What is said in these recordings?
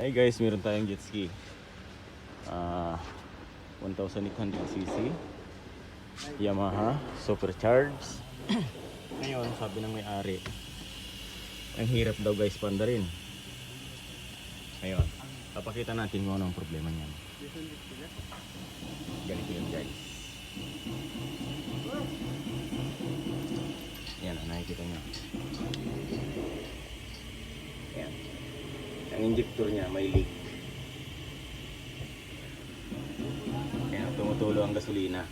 Hey guys, meron tayong jet ski. 1800cc Yamaha supercharged. Ngayon, sabi ng may-ari, ang hirap daw guys pandarin. Ngayon, papakita natin kung ano ang problema niyan. Ganito yun guys. Yan, nakikita nyo. Yan. Ang injector niya may leak. Yan, tumutulo ang gasolina.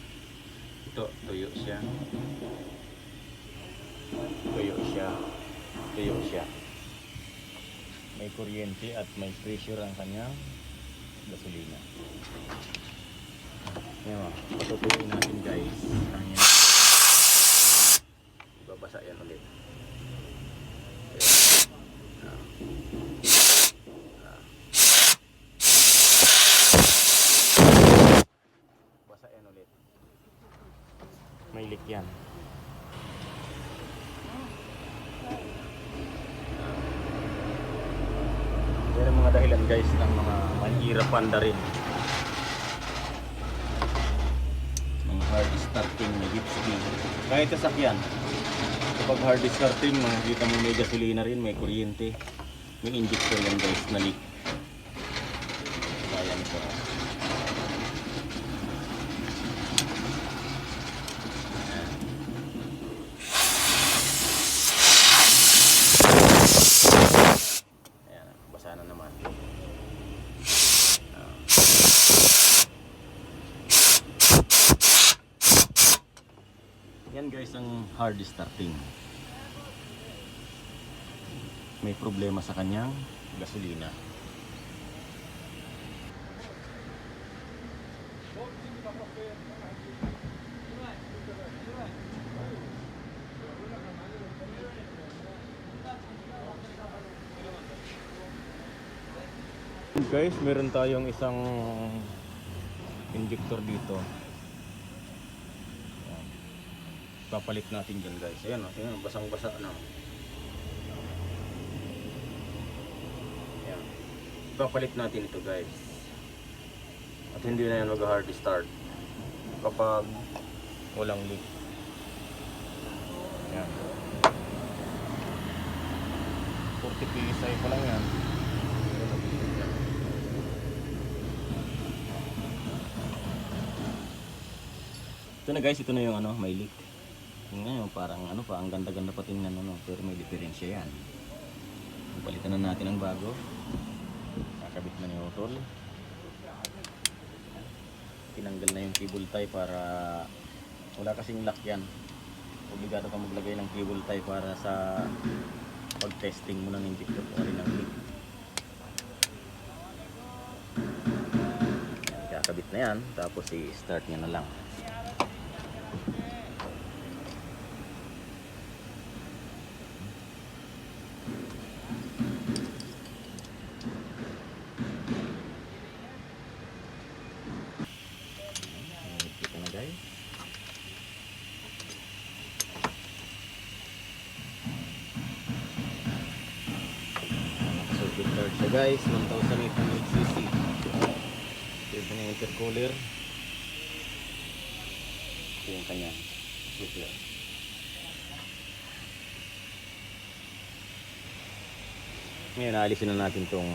Ito, tuyo siya. Tuyo siya. Tuyo siya. May kuryente at may pressure ang kanyang gasolina. Yan o, patutuloy natin guys. Yan. Ibabasa yan ulit. Basa yan ulit. May leak yan. Yan ang mga dahilan guys ng mga mahirap pandarin. Mga hard starting na jet ski. Kahit sasakyan. Kapag hard starting, makikita mo may gasolina rin, may kuryente. Yung injector yan guys na leak. Ayan po. Ayan, basa na naman. Yan guys ang hard starting. May problema sa kanyang gasolina. Guys, meron tayong isang injector dito. Papalit natin dyan guys. Ayan o, tingnan, basang-basa na. Ayan. Papalit natin ito guys. At hindi na yan mag-hard start kapag walang leak. Ayan. 40 PSI pa lang yan. Ito na guys, ito na yung ano, may leak. Ngayon parang ano pa, ang ganda-ganda pa tingnan ano, pero may diferensya yan. Palitan na natin ang bago. Kakabit na ni Otol. Tinanggal na yung cable tie para wala kasing lock yan. Obligado ka maglagay ng cable tie para sa pag-testing mo ng injector kung rin ang leak. Kakabit na yan, tapos i-start niya na lang. Supercharged siya guys, 1800cc. Ito na yung intercooler. Ito yung kanya super. Ngayon naalisin na natin itong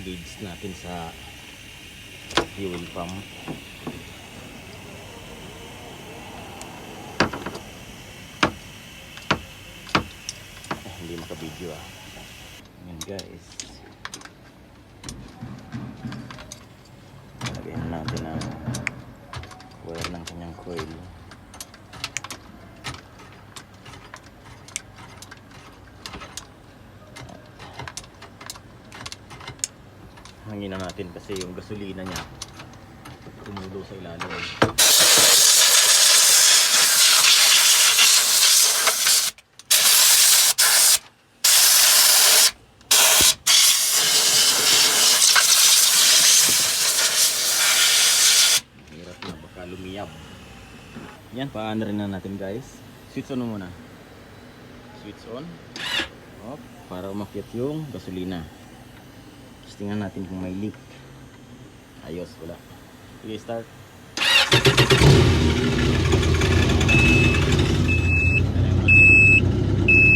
gauge natin sa fuel pump. Hindi maka-video Ayan guys. Lagyan natin ang wire ng kanyang coil. Hangin na natin kasi yung gasolina niya tumulo sa ilalim. Lumiyab. Yan, paano rin na natin guys. Switch on muna. Switch on. Op, para umakyat yung gasolina. Tapos tingnan natin kung may leak. Ayos, wala. Sige, start.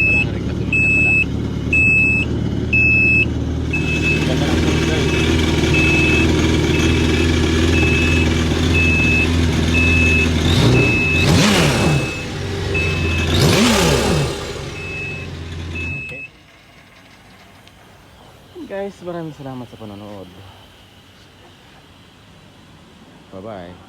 Wala na rin gasolina pala. Ganda ng tunog, guys. Okay. Guys, maraming salamat sa panonood. Bye-bye.